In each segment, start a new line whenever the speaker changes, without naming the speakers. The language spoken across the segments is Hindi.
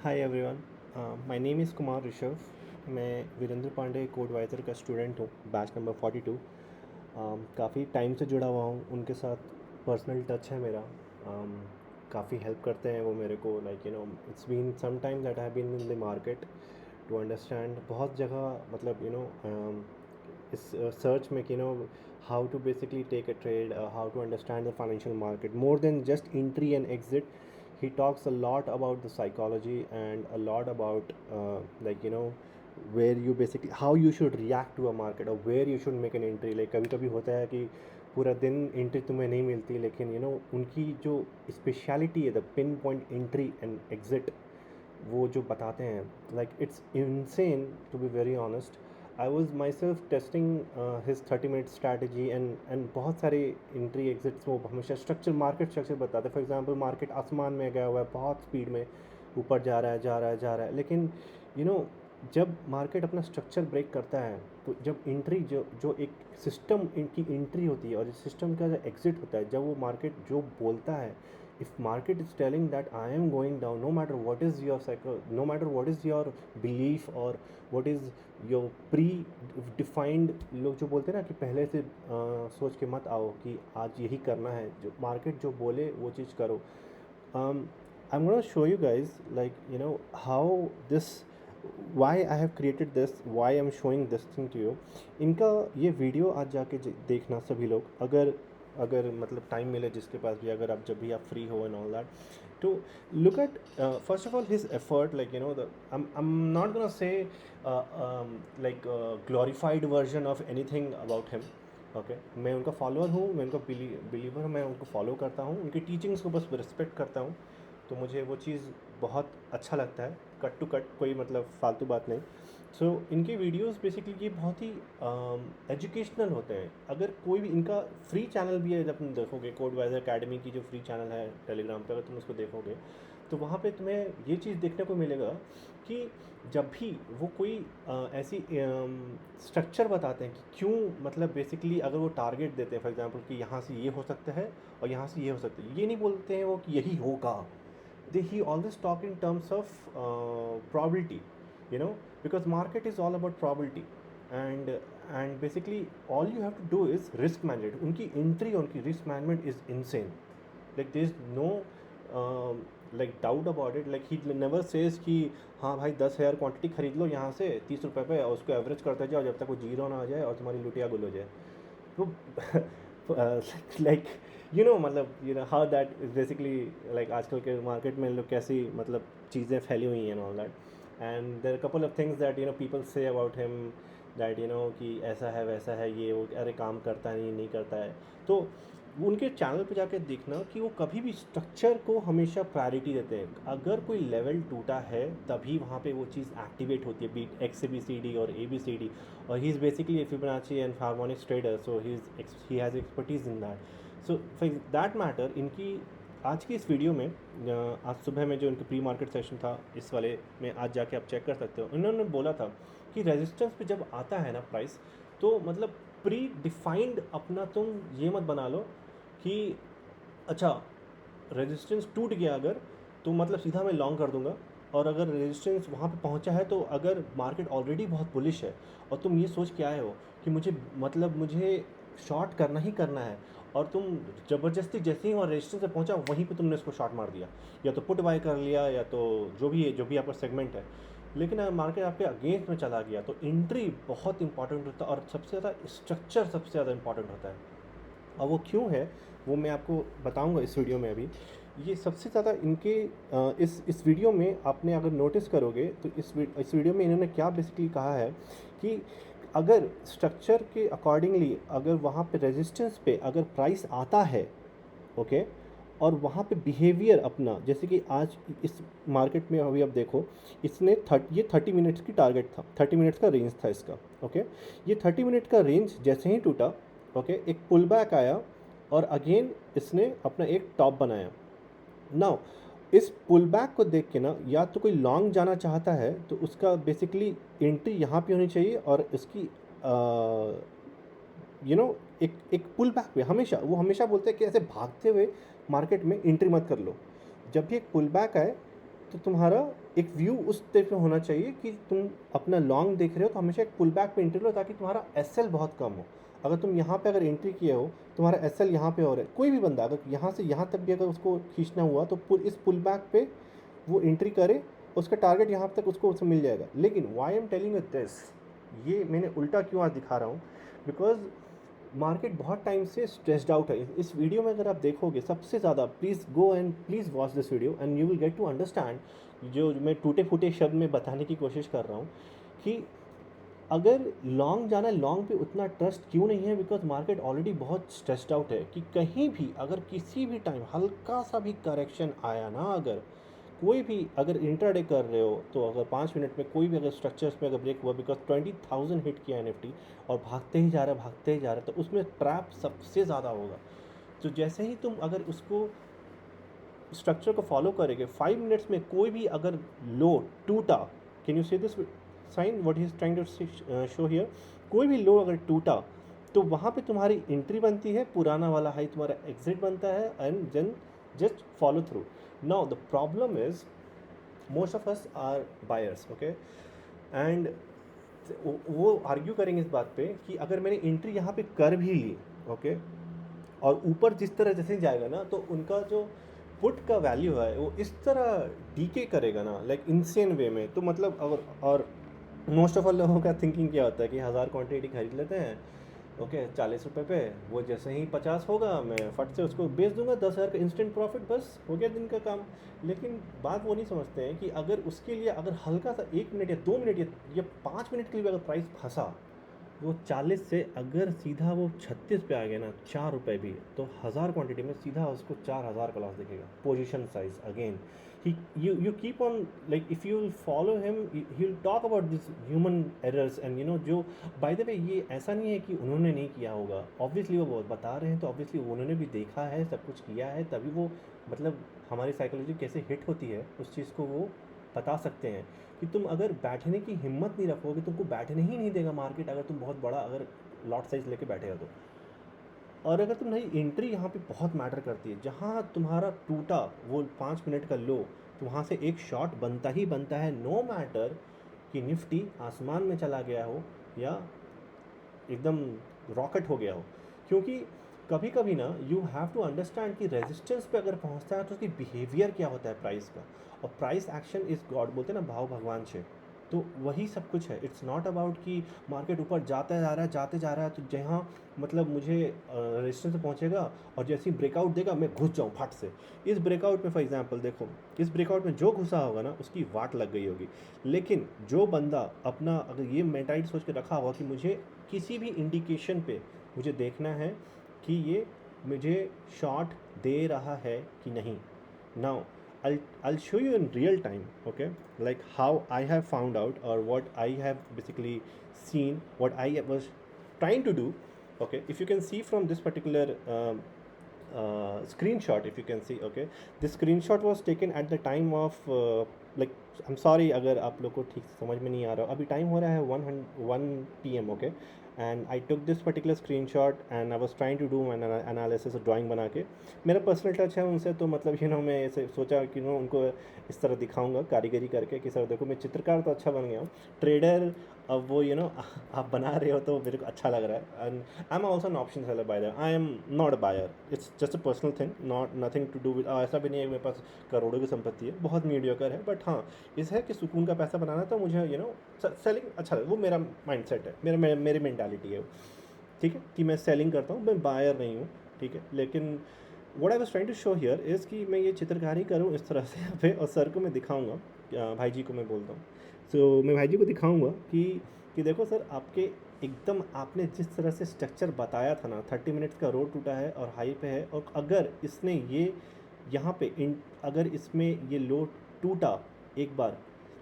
Hi everyone, my name is Kumar Rishabh. मैं वीरेंद्र पांडे कोडवाइज़र का स्टूडेंट हूँ, बैच नंबर 42। काफ़ी टाइम से जुड़ा हुआ हूँ उनके साथ, पर्सनल टच है मेरा। काफ़ी हेल्प करते हैं वो मेरे को, like it's been some time that I have been in the market to understand बहुत जगह, मतलब इस सर्च में कि how to basically take a trade, how to understand the financial market more than just entry and exit. He talks a lot about the psychology and a lot about where you basically how you should react to a market or where you should make an entry. Like कभी कभी होता है कि पूरा दिन एंट्री तुम्हें नहीं मिलती, लेकिन उनकी जो स्पेशलिटी है, the pin point entry and exit, वो जो बताते हैं, like it's insane to be very honest. I was myself testing his 30 minute strategy and बहुत सारे इंट्री एग्जिट्स वो हमेशा स्ट्रक्चर, मार्केट स्ट्रक्चर बताते हैं. फॉर एग्जांपल मार्केट आसमान में गया हुआ है, बहुत स्पीड में ऊपर जा रहा है जा रहा है जा रहा है, लेकिन यू नो जब मार्केट अपना स्ट्रक्चर ब्रेक करता है, तो जब इंट्री जो जो एक सिस्टम इनकी इंट्री होती है और सिस्टम का जो एग्जिट होता है, जब वो मार्केट जो बोलता है, if market is telling that I am going down, no matter what is your no matter what is your belief or what is your pre-defined, लोग जो बोलते हैं ना कि पहले से सोच के मत आओ कि आज यही करना है, जो मार्केट जो बोले वो चीज़ करो. I'm going to show you guys, like how this, why I have created this, why I'm showing this thing to you. इनका ये वीडियो आज जाके देखना सभी लोग, अगर अगर मतलब टाइम मिले जिसके पास भी, अगर आप जब भी आप फ्री हो and all that, to look at first of all his effort, like I'm not gonna say like glorified version of anything about him. Okay मैं उनका फॉलोअर हूँ, मैं उनका बिलीवर, मैं उनको फॉलो करता हूँ, उनकी टीचिंग्स को बस रिस्पेक्ट करता हूँ. तो मुझे वो चीज़ बहुत अच्छा लगता है, कट टू कट, कोई मतलब फालतू बात नहीं. सो इनके वीडियोस बेसिकली ये बहुत ही एजुकेशनल होते हैं. अगर कोई भी इनका फ्री चैनल भी है, जब तुम देखोगे कोडवाइजर एकेडमी की जो फ्री चैनल है टेलीग्राम पे, अगर तुम उसको देखोगे तो वहाँ पे तुम्हें ये चीज़ देखने को मिलेगा कि जब भी वो कोई ऐसी स्ट्रक्चर बताते हैं कि क्यों, मतलब बेसिकली अगर वो टारगेट देते हैं फॉर एग्जांपल कि यहाँ से ये हो सकता है और यहाँ से ये हो सकता है, ये नहीं बोलते हैं वो कि यही होगा. He always talk in terms of probability, because market is all about probability. And basically all you have to do is risk management. उनकी entry, उनकी risk management is insane. Like there is no like doubt about it. Like he never says कि हाँ भाई 10,000 क्वांटिटी खरीद लो यहाँ से 30 रुपये पे, और उसको एवरेज करते जाओ जब तक वो जीरो ना आ जाए और तुम्हारी लुटिया गुल हो जाए. तो लाइक मतलब how that is basically, like आजकल के मार्केट में लोग कैसी मतलब चीज़ें फैली हुई हैं all that. And there couple of things that people say about him, that कि ऐसा है वैसा है, ये वो, अरे काम करता है नहीं करता है. तो उनके चैनल पे जाकर देखना कि वो कभी भी स्ट्रक्चर को हमेशा प्रायोरिटी देते हैं. अगर कोई लेवल टूटा है तभी वहाँ पे वो चीज़ एक्टिवेट होती है, बीट एक्स बी सी डी और ए बी सी डी. और he is basically a Fibonacci and harmonics trader, so he has expertise in that. So for that matter, इनकी आज की इस वीडियो में आज सुबह में जो इनका प्री मार्केट सेशन था, इस वाले में आज जाके आप चेक कर सकते हो. इन्होंने बोला था कि रेजिस्टेंस पे जब आता है ना प्राइस, तो मतलब प्री डिफाइंड अपना तुम ये मत बना लो कि अच्छा रेजिस्टेंस टूट गया अगर, तो मतलब सीधा मैं लॉन्ग कर दूंगा. और अगर रेजिस्टेंस वहाँ पे पहुँचा है, तो अगर मार्केट ऑलरेडी बहुत बुलिश है और तुम ये सोच के आए हो कि मुझे शॉर्ट करना ही करना है, और तुम ज़बरदस्ती जैसे ही वहाँ रेजिस्टेंस पे पहुँचा वहीं पे तुमने इसको शॉर्ट मार दिया, या तो पुट बाय कर लिया, या तो जो भी है, जो भी आपका सेगमेंट है, लेकिन अगर मार्केट आपके अगेंस्ट में चला गया, तो एंट्री बहुत इंपॉर्टेंट होता है, और सबसे ज़्यादा स्ट्रक्चर सबसे ज़्यादा इंपॉर्टेंट होता है. और वो क्यों है वो मैं आपको बताऊंगा इस वीडियो में. अभी ये सबसे ज़्यादा इनके इस वीडियो में आपने अगर नोटिस करोगे, तो इस वीडियो में इन्होंने क्या बेसिकली कहा है कि अगर स्ट्रक्चर के अकॉर्डिंगली, अगर वहाँ पे रेजिस्टेंस पे अगर प्राइस आता है, ओके, और वहाँ पे बिहेवियर अपना, जैसे कि आज इस मार्केट में अभी आप देखो, इसने ये 30 मिनट्स की टारगेट था, 30 मिनट्स का रेंज था इसका. ओके, ये 30 मिनट का रेंज जैसे ही टूटा, ओके, एक पुल बैक आया और अगेन इसने अपना एक टॉप बनाया. नाउ इस पुल बैक को देख के ना, या तो कोई लॉन्ग जाना चाहता है तो उसका बेसिकली एंट्री यहाँ पे होनी चाहिए, और इसकी एक पुल बैक पे हमेशा वो हमेशा बोलते हैं कि ऐसे भागते हुए मार्केट में एंट्री मत कर लो. जब भी एक पुल बैक आए तो तुम्हारा एक व्यू उस टाइप में होना चाहिए कि तुम अपना लॉन्ग देख रहे हो तो हमेशा एक पुल बैक पे एंट्री लो, ताकि तुम्हारा एसएल बहुत कम हो। अगर तुम यहाँ पे अगर एंट्री किए हो, तुम्हारा एसएल यहाँ पे हो रहा है, कोई भी बंदा अगर यहाँ से यहाँ तक भी अगर उसको खींचना हुआ तो इस पुल बैक पे वो एंट्री करे, उसका टारगेट यहाँ तक उसको उससे मिल जाएगा। लेकिन why am telling you this, ये मैंने उल्टा क्यों आज दिखा रहा हूँ, बिकॉज मार्केट बहुत टाइम से स्ट्रेस्ड आउट है। इस वीडियो में अगर आप देखोगे सबसे ज़्यादा, please go and please watch this video and you will get to understand जो मैं टूटे फूटे शब्द में बताने की कोशिश कर रहा हूँ कि अगर लॉन्ग जाना है, लॉन्ग पे उतना ट्रस्ट क्यों नहीं है, बिकॉज मार्केट ऑलरेडी बहुत स्ट्रेस्ड आउट है कि कहीं भी अगर किसी भी टाइम हल्का सा भी करेक्शन आया ना, अगर कोई भी अगर इंट्राडे कर रहे हो तो अगर 5 मिनट में कोई भी अगर स्ट्रक्चर्स में अगर ब्रेक हुआ, बिकॉज 20,000 हिट किया एनएफटी और भागते ही जा रहा है भागते ही जा रहा है, तो उसमें ट्रैप सबसे ज़्यादा होगा। तो जैसे ही तुम अगर उसको स्ट्रक्चर को फॉलो करेंगे, 5 मिनट्स में कोई भी अगर लो टूटा, can you see this sign what he is trying to show here, कोई भी लो अगर टूटा तो वहाँ पे तुम्हारी एंट्री बनती है, पुराना वाला हाई तुम्हारा एग्जिट बनता है, and then just follow through. Now the problem is most of us are buyers, okay, and वो आर्ग्यू करेंगे इस बात पे कि अगर मैंने एंट्री यहाँ पे कर भी ली, ओके, और ऊपर जिस तरह जैसे जाएगा ना तो उनका जो पुट का वैल्यू है वो इस तरह डीके करेगा ना, लाइक इनसेन वे में। तो मतलब अगर, और मोस्ट ऑफ ऑल लोगों का थिंकिंग क्या होता है कि 1000 क्वांटिटी खरीद लेते हैं, ओके, 40 रुपये पे, वो जैसे ही 50 होगा मैं फट से उसको बेच दूंगा 10,000 का इंस्टेंट प्रॉफिट, बस हो गया दिन का काम। लेकिन बात वो नहीं समझते हैं कि अगर उसके लिए अगर हल्का सा 1 मिनट या 2 मिनट या 5 मिनट के लिए अगर प्राइस फंसा, वो 40 से अगर सीधा वो 36 पे आ गया ना, 4 रुपये भी, तो 1000 क्वांटिटी में सीधा उसको 4000 का लॉस दिखेगा। Position size again, he you keep on, like if you will follow him he will talk about this human errors and you know, जो बाय द वे ये ऐसा नहीं है कि उन्होंने नहीं किया होगा, ऑब्वियसली वो बता रहे हैं तो ऑब्वियसली उन्होंने भी देखा है, सब कुछ किया है, तभी वो मतलब हमारी साइकोलॉजी कैसे हिट होती है उस चीज़ को वो बता सकते हैं। कि तुम अगर बैठने की हिम्मत नहीं रखोगे, तुमको बैठने ही नहीं देगा मार्केट, अगर तुम बहुत बड़ा अगर लॉट साइज लेके बैठे हो तो। और अगर तुम नहीं, एंट्री यहाँ पे बहुत मैटर करती है, जहाँ तुम्हारा टूटा वो 5 मिनट का लो, तो वहाँ से एक शॉट बनता ही बनता है, नो मैटर कि निफ्टी आसमान में चला गया हो या एकदम रॉकेट हो गया हो। क्योंकि कभी कभी ना यू हैव टू अंडरस्टैंड कि रेजिस्टेंस पे अगर पहुंचता है तो उसकी बिहेवियर क्या होता है प्राइस का, और प्राइस एक्शन इज गॉड, बोलते हैं ना भाव भगवान से। तो वही सब कुछ है, इट्स नॉट अबाउट कि मार्केट ऊपर जाता जा रहा है जाते जा रहा है तो जहाँ मतलब मुझे रेजिस्टेंस पे पहुंचेगा और जैसे ही ब्रेकआउट देगा मैं घुस जाऊँ फट से। इस ब्रेकआउट में फॉर एग्जांपल देखो, इस ब्रेकआउट में जो घुसा होगा ना उसकी वाट लग गई होगी। लेकिन जो बंदा अपना अगर ये मेंटालिटी सोच के रखा होगा कि मुझे किसी भी इंडिकेशन पे मुझे देखना है कि ये मुझे शॉट दे रहा है कि नहीं। Now I'll show you in real time, okay, like how I have found out or what I have basically seen, what I was trying to do, okay. If you can see from this particular screenshot, if you can see, okay, this screenshot was taken at the time of like, I'm sorry अगर आप लोग को ठीक से समझ में नहीं आ रहा, अभी टाइम हो रहा है 1 PM, okay, and I took this particular screenshot and I was trying to do an analysis, drawing बना के। मेरा पर्सनल टच है उनसे, तो मतलब यू नो मैं ऐसे सोचा कि नो उनको इस तरह दिखाऊंगा कारीगरी करके कि सर देखो मैं चित्रकार तो अच्छा बन गया हूँ, ट्रेडर अब वो यू नो आप बना रहे हो तो मेरे को अच्छा लग रहा है। And I am also an option seller, by the I am not a buyer, it's just a personal thing, not nothing to do with, ऐसा भी नहीं है मेरे पास करोड़ों की संपत्ति है, बहुत मीडियोकर है, बट हाँ इस है कि सुकून का पैसा बनाना, तो मुझे यू नो सेलिंग अच्छा वो मेरा माइंड सेट है, मेरी मेंटालिटी है वो, ठीक है, कि मैं सेलिंग करता हूँ, मैं बायर नहीं हूँ, ठीक है। लेकिन what I was trying to show here is कि मैं ये चित्रकारी करूँ इस तरह से यहाँ पे, और सर को मैं दिखाऊंगा, भाई जी को मैं बोलता हूँ, तो मैं भाई जी को दिखाऊंगा कि देखो सर आपके एकदम आपने जिस तरह से स्ट्रक्चर बताया था ना, 30 मिनट्स का रोड टूटा है और हाई पे है, और अगर इसने ये यहाँ पे अगर इसमें ये लो टूटा एक बार,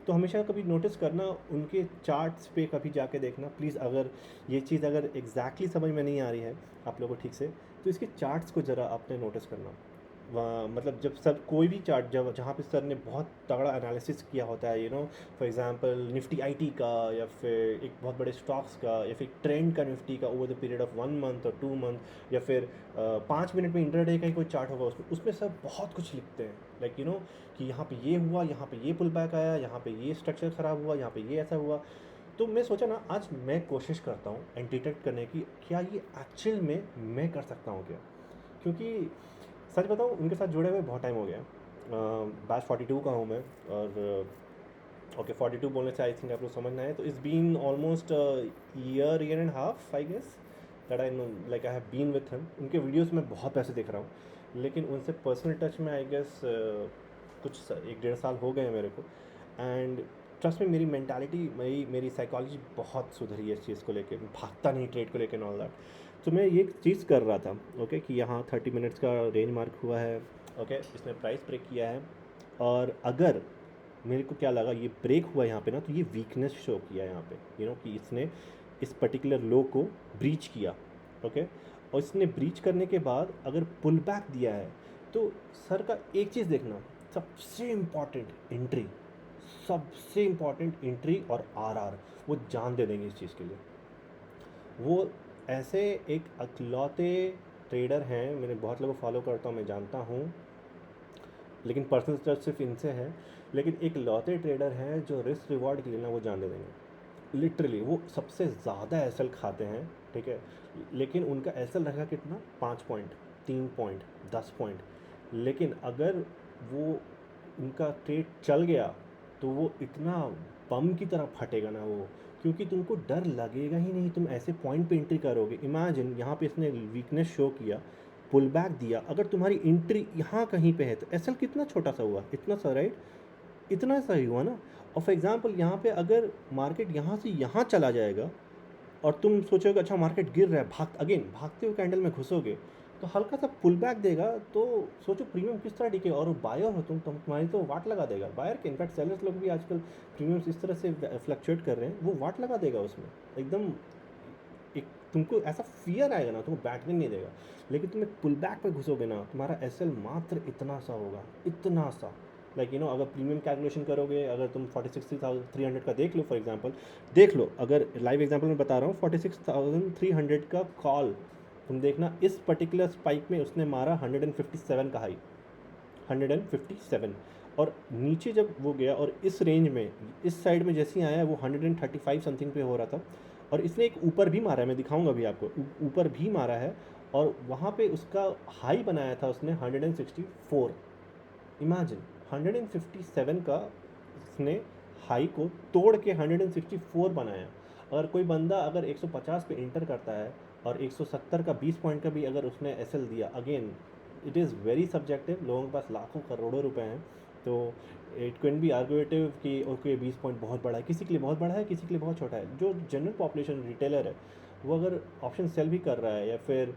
तो हमेशा कभी नोटिस करना उनके चार्ट्स पे कभी जाके देखना प्लीज़। अगर ये चीज़ अगर एग्जैक्टली समझ में नहीं आ रही है आप लोगों को ठीक से, तो इसके चार्ट्स को ज़रा आपने नोटिस करना। वहाँ मतलब जब सब कोई भी चार्ट जब जहाँ पे सर ने बहुत तगड़ा एनालिसिस किया होता है, फॉर एग्जांपल निफ्टी आईटी का, या फिर एक बहुत बड़े स्टॉक्स का, या फिर ट्रेंड का निफ्टी का over the period of 1 month और 2 मंथ, या फिर 5 मिनट में इंटरडे का ही कोई चार्ट होगा, उसमें सब बहुत कुछ लिखते हैं, लाइक कि यहाँ पे ये हुआ, यहाँ पे ये पुल बैक आया, यहाँ पे ये स्ट्रक्चर ख़राब हुआ, यहाँ पे ये ऐसा हुआ। तो मैं सोचा ना आज मैं कोशिश करता हूँ एंड डिटेक्ट करने की, क्या ये एक्चुअल में मैं कर सकता हूँ क्या, क्योंकि सच बताऊँ उनके साथ जुड़े हुए बहुत टाइम हो गया। बैच 42 का हूँ मैं, और ओके 42 बोलने से आई थिंक आप लोग समझना है, तो it's been almost year and half I guess that I know, like I have been with him. उनके वीडियोस में बहुत पैसे दिख रहा हूँ, लेकिन उनसे पर्सनल टच में आई गेस कुछ 1-1.5 साल हो गए हैं मेरे को। एंड ट्रस्ट में मेरी मेंटालिटी, मेरी साइकोलॉजी बहुत सुधरी है इस चीज़ को लेके, भागता नहीं ट्रेड को लेके ऑल दैट। तो मैं ये चीज़ कर रहा था, ओके कि यहाँ 30 मिनट्स का रेंज मार्क हुआ है, ओके इसने प्राइस ब्रेक किया है, और अगर मेरे को क्या लगा ये ब्रेक हुआ यहाँ पे ना, तो ये वीकनेस शो किया यहाँ पे, कि इसने इस पर्टिकुलर लो को ब्रीच किया, ओके। और इसने ब्रीच करने के बाद अगर पुल बैक दिया है, तो सर का एक चीज़ देखना, सबसे इम्पॉर्टेंट एंट्री और आरआर, वो जान दे देंगे इस चीज़ के लिए। वो ऐसे एक अकलौते ट्रेडर हैं, मैंने बहुत लोगों को फॉलो करता हूँ, मैं जानता हूँ, लेकिन पर्सनल टच सिर्फ इनसे है, लेकिन एक लौते ट्रेडर हैं जो रिस्क रिवॉर्ड के लिए ना वो जान दे देंगे लिटरली। वो सबसे ज़्यादा एसएल खाते हैं, ठीक है, लेकिन उनका एसएल रहेगा कितना, 5 पॉइंट, 3 पॉइंट, 10 पॉइंट। लेकिन अगर वो उनका ट्रेड चल गया तो वो इतना बम की तरह फटेगा ना वो, क्योंकि तुमको डर लगेगा ही नहीं, तुम ऐसे पॉइंट पे एंट्री करोगे। इमेजिन यहाँ पे इसने वीकनेस शो किया, पुल बैक दिया, अगर तुम्हारी एंट्री यहाँ कहीं पे है तो एसएल कितना छोटा सा हुआ, इतना सा, राइट, इतना सा ही हुआ ना। और फॉर एग्जांपल यहाँ पे अगर मार्केट यहाँ से यहाँ चला जाएगा और तुम सोचोगे अच्छा मार्केट गिर रहा है, भागते हुए कैंडल में घुसोगे, तो हल्का सा पुल बैक देगा, तो सोचो प्रीमियम किस तरह दिखे। और बायर हो तुम तुम्हारी तो वाट लगा देगा बायर के, इनफैक्ट सेलर्स लोग भी आजकल प्रीमियम्स इस तरह से फ्लक्चुएट कर रहे हैं, वो वाट लगा देगा उसमें एकदम। एक तुमको ऐसा फियर आएगा ना, तुमको बैठने नहीं देगा। लेकिन तुम एक पुल बैक पर घुसोगे ना, तुम्हारा एसएल मात्र इतना सा होगा, इतना सा, लाइक अगर प्रीमियम कैलकुलेशन करोगे, अगर तुम 46,300 का देख लो फॉर एग्जांपल, देख लो, अगर लाइव एग्जांपल में बता रहा हूँ, 46,300 का कॉल तुम देखना, इस पर्टिकुलर स्पाइक में उसने मारा 157 का हाई, 157, और नीचे जब वो गया और इस रेंज में इस साइड में जैसे ही आया वो 135 समथिंग पे हो रहा था, और इसने एक ऊपर भी मारा है, मैं दिखाऊंगा अभी आपको, ऊपर भी मारा है, और वहाँ पे उसका हाई बनाया था उसने 164। इमेजिन 157 का उसने हाई को तोड़ के 164 बनाया। अगर कोई बंदा अगर 150 पे इंटर करता है और 170 का 20 पॉइंट का भी अगर उसने एसएल दिया, again it is very subjective, लोगों के पास लाखों करोड़ों रुपए हैं, तो इट कैन बी आर्गुएटिव कि ओके 20 पॉइंट बहुत बड़ा है, किसी के लिए बहुत बड़ा है, किसी के लिए बहुत छोटा है। जो जनरल पॉपुलेशन रिटेलर है वो अगर ऑप्शन सेल भी कर रहा है, या फिर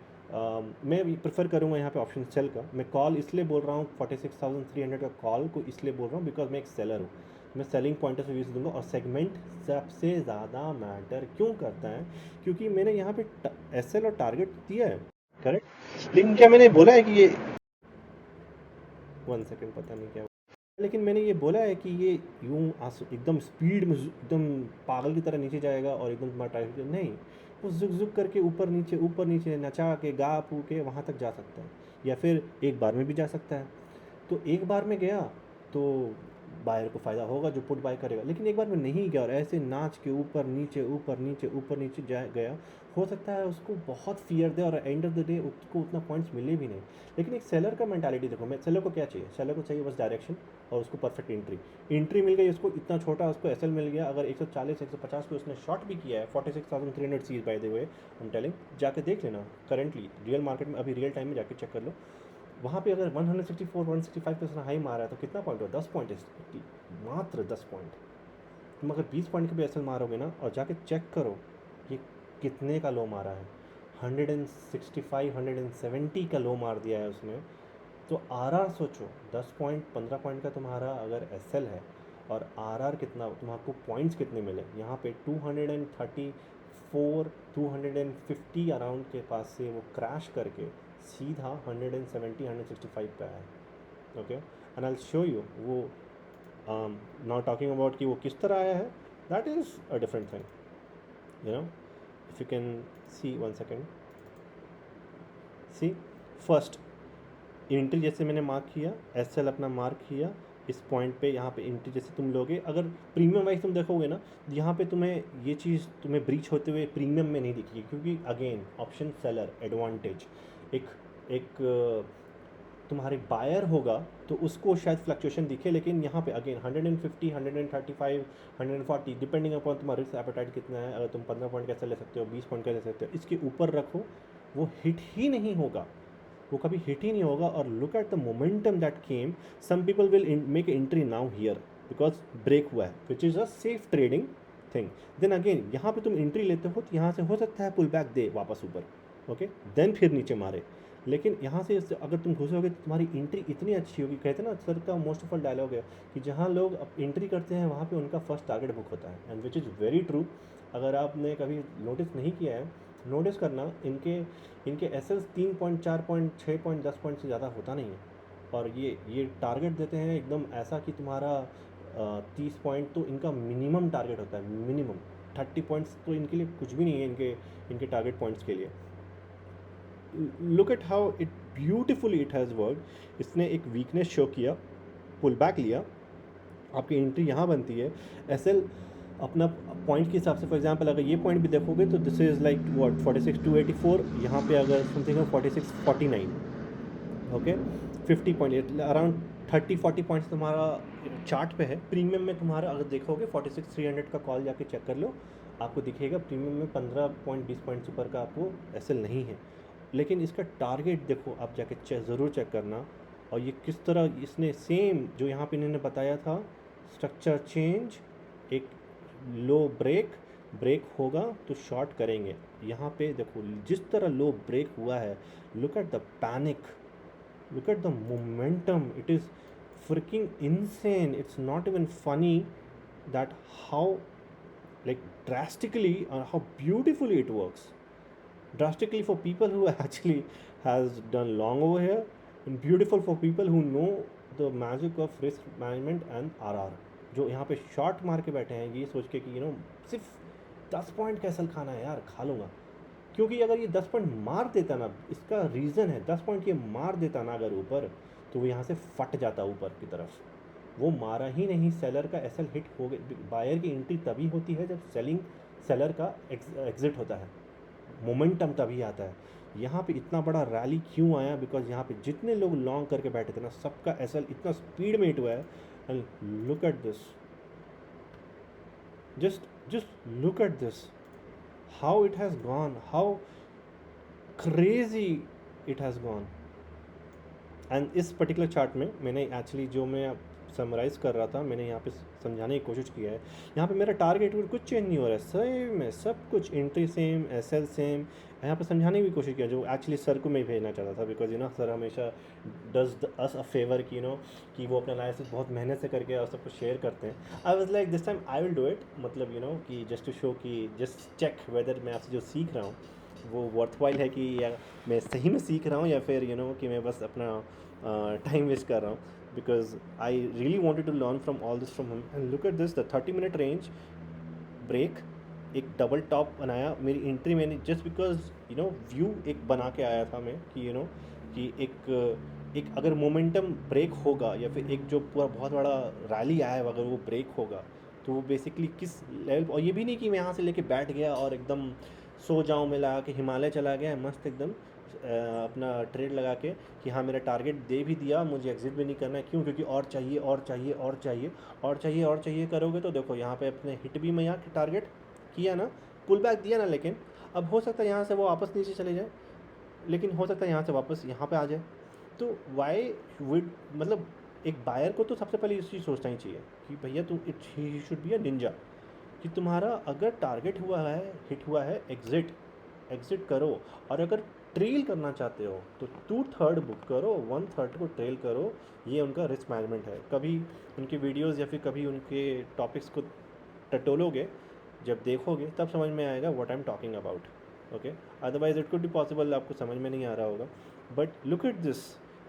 मैं प्रेफर करूँगा यहाँ पे ऑप्शन सेल का। मैं कॉल इसलिए बोल रहा हूँ 46,300 का कॉल को इसलिए बोल रहा हूँ बिकॉज मैं एक सेलर हूँ, मैं सेलिंग पॉइंट ऑफ व्यू से दूंगा। और सेगमेंट सबसे ज़्यादा मैटर क्यों करता है, क्योंकि मैंने यहाँ पे एसएल और टारगेट दिया है, करेक्ट, लेकिन क्या मैंने बोला है कि ये 1 सेकेंड पता नहीं क्या, लेकिन मैंने ये बोला है कि ये यूं एकदम स्पीड में एकदम पागल की तरह नीचे जाएगा और एकदम तुम्हारा टारगेट, नहीं, वो झुक करके ऊपर नीचे नचा के गा पू के वहाँ तक जा सकता है, या फिर एक बार में भी जा सकता है। तो एक बार में गया तो बायर को फ़ायदा होगा जो पुट बाय करेगा, लेकिन एक बार में नहीं गया और ऐसे नाच के ऊपर नीचे जा गया, हो सकता है उसको बहुत फियर दे और एंड ऑफ द डे उसको उतना पॉइंट्स मिले भी नहीं। लेकिन एक सेलर का मेंटालिटी देखो, मैं सेलर को क्या चाहिए, सेलर को चाहिए बस डायरेक्शन और उसको परफेक्ट एंट्री मिल गई, उसको इतना छोटा उसको एसएल मिल गया। अगर 140 150 पे उसने शॉर्ट भी किया है, 46,300 sees by the way I am telling, जाके देख लेना करेंटली रियल मार्केट में, अभी रियल टाइम में जाके चेक कर लो, वहाँ पे अगर 164 165 पे उसने हाई मारा है तो कितना पॉइंट हो, 10 पॉइंट, मात्र 10 पॉइंट। तुम अगर 20 पॉइंट का भी एसएल मारोगे ना और जाके चेक करो ये कितने का लो मारा है, 165 170 का लो मार दिया है उसने। तो आरआर सोचो, 10 पॉइंट 15 पॉइंट का तुम्हारा अगर एसएल है और आरआर कितना, तुम्हारे पॉइंट्स कितने मिले यहाँ पे, 234 250 अराउंड के पास से वो क्रैश करके सीधा 170 165 पे आया है। Okay, and I show you वो नाउ टॉकिंग अबाउट कि वो किस तरह आया है, that is a different thing, you know. If you can see, one second, see first entry जैसे मैंने मार्क किया, एसएल अपना मार्क किया इस पॉइंट पे, यहाँ पे एंट्री जैसे तुम लोगे, अगर प्रीमियम वाइज तुम देखोगे ना, यहाँ पे तुम्हें ये चीज़ तुम्हें ब्रीच होते हुए प्रीमियम में नहीं दिखेगी, क्योंकि अगेन ऑप्शन सेलर एडवांटेज, एक एक तुम्हारे बायर होगा तो उसको शायद फ्लक्चुएशन दिखे, लेकिन यहाँ पे अगेन 150 135 140 डिपेंडिंग अपॉन तुम्हारा रिस्क एपेटाइट कितना है। अगर तुम 15 पॉइंट कैसे ले सकते हो, 20 पॉइंट कैसे ले सकते हो, इसके ऊपर रखो, वो हिट ही नहीं होगा, वो कभी हिट ही नहीं होगा। और look at the momentum that came, some people will make entry now here because break हुआ है, which is a safe trading thing. Then again यहाँ पे तुम एंट्री लेते हो तो यहाँ से हो सकता है पुल बैक दे वापस ऊपर, ओके, देन फिर नीचे मारे। लेकिन यहाँ से अगर तुम घुसोगे तो तुम्हारी एंट्री इतनी अच्छी होगी, कहते हैं ना सर का मोस्ट ऑफ ऑल डायलॉग है कि जहाँ लोग अब एंट्री करते हैं वहाँ पे उनका फर्स्ट टारगेट बुक होता है, and which is very true. अगर आपने कभी नोटिस नहीं किया है, नोटिस करना, इनके एसएल्स 3 पॉइंट 4 पॉइंट 6 पॉइंट 10 पॉइंट से ज़्यादा होता नहीं है, और ये टारगेट देते हैं एकदम ऐसा कि तुम्हारा 30 पॉइंट तो इनका मिनिमम टारगेट होता है, मिनिमम 30 पॉइंट्स तो इनके लिए कुछ भी नहीं है, इनके टारगेट पॉइंट्स के लिए। Look at how it beautifully it has work. इसने एक वीकनेस शो किया, पुल बैक लिया, आपकी एंट्री यहाँ बनती है, एसएल अपना पॉइंट के हिसाब से। फॉर एग्जांपल अगर ये पॉइंट भी देखोगे तो दिस इज़ लाइक व्हाट 46 284, यहाँ पे अगर something 46 49, okay, 50 point around 30 40 points तुम्हारा चार्ट पे है। प्रीमियम में तुम्हारा अगर देखोगे 46 300 का कॉल जाके चेक कर लो, आपको दिखेगा प्रीमियम में 15 पॉइंट 20 पॉइंट्स ऊपर का आपको एसएल नहीं है। लेकिन इसका टारगेट देखो, आप जाके ज़रूर चेक करना। और ये किस तरह इसने सेम जो यहाँ पे इन्होंने बताया था, स्ट्रक्चर चेंज, एक लो ब्रेक होगा तो शॉर्ट करेंगे। यहाँ पे देखो जिस तरह लो ब्रेक हुआ है, look at the panic, look at the momentum, it is freaking insane, it's not even funny that how like drastically or how beautifully it works, drastically for people who actually has done long over here, and beautiful for people who know the magic of risk management and RR, जो यहाँ पे शॉर्ट मार के बैठे हैं ये सोच के कि सिर्फ 10 पॉइंट कैसल खाना है यार, खा लूँगा। क्योंकि अगर ये 10 पॉइंट मार देता ना, इसका रीज़न है 10 पॉइंट ये मार देता ना अगर ऊपर, तो वो यहाँ से फट जाता ऊपर की तरफ। वो मारा ही नहीं, सेलर का एसएल हिट हो गया। बायर की एंट्री तभी होती है जब सेलर का एग्जिट होता है, मोमेंटम तभी आता है। यहाँ पे इतना बड़ा रैली क्यों आया, बिकॉज यहाँ पे जितने लोग लॉन्ग करके बैठे थे ना, सबका एसएल इतना स्पीड में हिट हुआ है। And look at this, just look at this, how it has gone, how crazy it has gone। And इस पर्टिकुलर चार्ट में मैंने एक्चुअली जो मैं समराइज़ कर रहा था, मैंने यहाँ पे समझाने की कोशिश किया है। यहाँ पे मेरा टारगेट कुछ चेंज नहीं हो रहा है, सेम है सब कुछ, एंट्री सेम, एसएल सेम। यहाँ पे समझाने की भी कोशिश किया जो एक्चुअली सर को मैं भेजना चाहता था, बिकॉज सर हमेशा डज अस अ फेवर कि कि वो अपना एनालिसिस बहुत मेहनत से करके और सबको शेयर करते हैं। I was like this time I will do it, मतलब कि जस्ट टू शो कि जस्ट चेक वेदर मैं आपसे जो सीख रहा हूँ वो वर्थवाइल है, कि या मैं सही में सीख रहा हूँ, या फिर कि मैं बस अपना टाइम वेस्ट कर रहा हूँ। Because I really wanted to learn from all this from him. And look at this, the 30 minute range break, एक डबल टॉप बनाया। मेरी एंट्री मैंने जस्ट बिकॉज व्यू एक बना के आया था मैं कि कि एक अगर मोमेंटम ब्रेक होगा, या फिर एक जो पूरा बहुत बड़ा रैली आया है अगर वो ब्रेक होगा, तो वो बेसिकली किस लेवल। और ये भी नहीं कि मैं यहाँ से लेके बैठ गया और एकदम सो जाऊँ, मैं लगा के हिमालय चला गया मस्त एकदम अपना ट्रेड लगा के कि हाँ मेरा टारगेट दे भी दिया, मुझे एग्जिट भी नहीं करना है। क्यों? क्योंकि और चाहिए और चाहिए और चाहिए और चाहिए और चाहिए करोगे तो देखो यहाँ पे अपने हिट भी मैं यहाँ टारगेट किया ना, पुल बैक दिया ना, लेकिन अब हो सकता है यहाँ से वो वापस नीचे चले जाए, लेकिन हो सकता है यहाँ से वापस यहाँ पे आ जाए। तो वाई वुड, मतलब एक बायर को तो सबसे पहले इस चीज़ सोचना ही चाहिए कि भैया तुम he should be a Ninja, कि तुम्हारा अगर टारगेट हुआ है, हिट हुआ है, एग्जिट करो। और अगर ट्रेल करना चाहते हो तो 2/3 बुक करो, 1/3 को ट्रेल करो। ये उनका रिस्क मैनेजमेंट है। कभी उनके वीडियोस या फिर कभी उनके टॉपिक्स को टटोलोगे, जब देखोगे तब समझ में आएगा what I am talking about. Okay, otherwise it could be possible आपको समझ में नहीं आ रहा होगा। बट लुक एट दिस,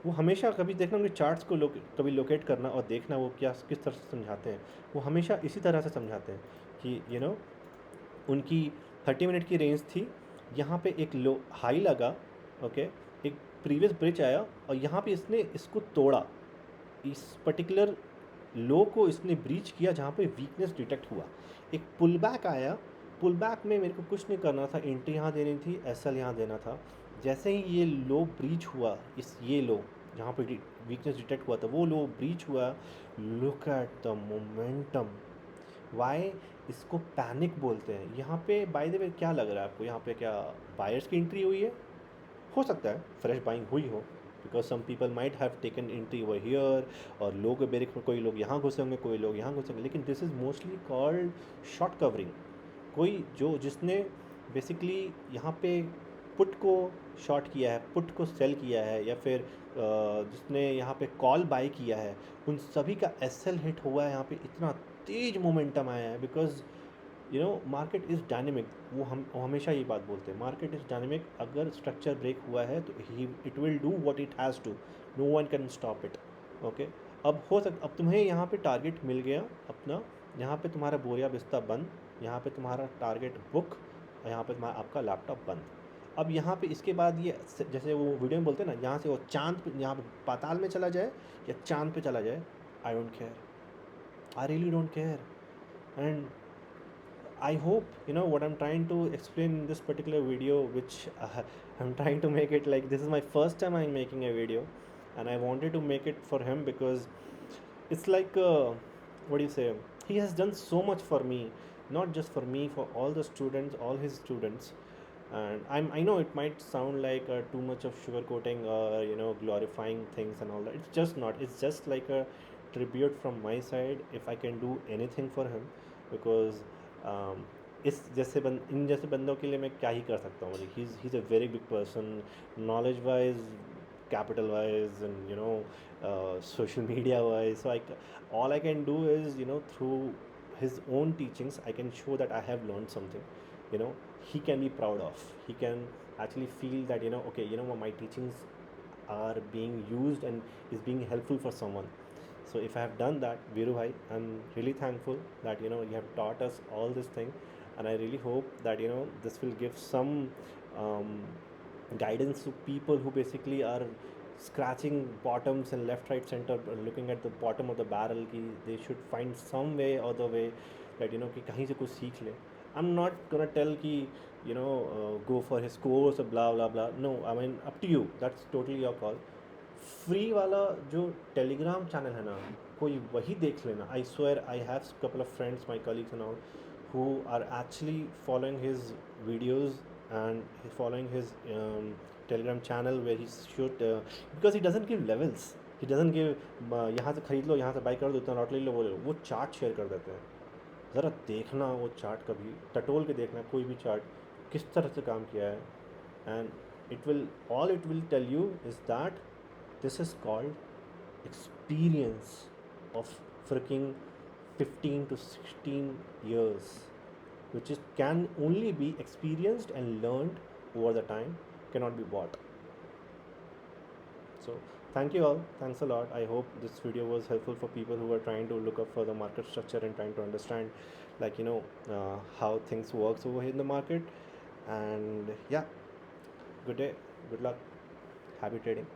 वो हमेशा कभी देखना उनके चार्ट्स को कभी लोकेट करना और देखना वो क्या किस तरह से समझाते हैं। वो हमेशा इसी तरह से समझाते हैं कि उनकी 30 मिनट की रेंज थी, यहाँ पे एक लो हाई लगा, ओके, एक प्रीवियस ब्रिज आया और यहाँ पे इसने इसको तोड़ा, इस पर्टिकुलर लो को इसने ब्रीच किया जहाँ पे वीकनेस डिटेक्ट हुआ, एक पुल बैक आया, पुल बैक में मेरे को कुछ नहीं करना था, एंट्री यहाँ देनी थी, एसएल यहाँ देना था। जैसे ही ये लो ब्रीच हुआ, ये लो जहाँ पे वीकनेस डिटेक्ट हुआ था वो लो ब्रीच हुआ, look at the momentum. Why, इसको पैनिक बोलते हैं। यहाँ पे बाय द वे क्या लग रहा है आपको, यहाँ पे क्या बायर्स की एंट्री हुई है? हो सकता है फ्रेश बाइंग हुई हो, because some people might have taken entry over here, और लोग बेरिक में कोई लोग यहाँ घुसे होंगे, कोई लोग यहाँ घुसे होंगे, लेकिन this is mostly called short covering. कोई जिसने बेसिकली यहाँ पे पुट को शॉर्ट किया है, पुट को सेल किया है, या फिर जिसने यहाँ पे कॉल बाय किया है, उन सभी का एसएल हिट हुआ है। यहाँ पे इतना तेज मोमेंटम आया है बिकॉज मार्केट इज़ डायनेमिक। वो हमेशा ये बात बोलते हैं, मार्केट इज़ डायनेमिक, अगर स्ट्रक्चर ब्रेक हुआ है तो it will do what it has to, no one can stop it, okay. अब तुम्हें यहाँ पे टारगेट मिल गया अपना, यहाँ पे तुम्हारा बोरिया बिस्ता बंद, यहाँ पे तुम्हारा टारगेट बुक, और यहाँ पे तुम्हारा आपका लैपटॉप बंद। अब यहाँ पे इसके बाद ये जैसे वो वीडियो में बोलते हैं ना, यहाँ से वो चांद पे, यहाँ पे पाताल में चला जाए या चांद पे चला जाए, I don't care, I really don't care. And I hope what I'm trying to explain in this particular video, which I'm trying to make it like this is my first time I'm making a video, and I wanted to make it for him because it's like what do you say? He has done so much for me, not just for me, for all the students, all his students. And I know it might sound like too much of sugarcoating or glorifying things and all that. It's just not. It's just like a tribute from my side if I can do anything for him, because um, इन जैसे बंदों के लिए मैं क्या ही कर सकता हूँ। मतलब he is a very big person, knowledge wise, capital wise, and social media wise. So all I can do is through his own teachings I can show that I have learned something, you know he can be proud of. He can actually feel that okay, my teachings are being used and is being helpful for someone. So if I have done that, Viru bhai, I'm really thankful that you have taught us all this thing, and I really hope that this will give some um, guidance to people who basically are scratching bottoms and left, right, center, looking at the bottom of the barrel ki they should find some way or the way that कि कहीं से कुछ सीख ले. I'm not gonna tell कि go for his course or blah blah blah. No, I mean up to you. That's totally your call. Free वाला जो टेलीग्राम चैनल है ना, कोई वही देख लेना. I swear I have couple of friends, my colleagues and all, who are actually following his videos and following his telegram channel where he should because he doesn't give levels. He doesn't give यहाँ से ख़रीद लो, यहाँ से बाई कर दो, इतना लॉट ले लो, वो चार्ट शेयर कर देते हैं. ज़रा देखना वो चार्ट, कभी टटोल के देखना कोई भी चार्ट किस तरह से काम किया है. And it will tell you is that this is called experience of freaking 15 to 16 years, which can only be experienced and learned over the time, cannot be bought. So thank you all, thanks a lot. I hope this video was helpful for people who are trying to look up for the market structure and trying to understand like how things works over here in the market. And yeah, good day, good luck, happy trading.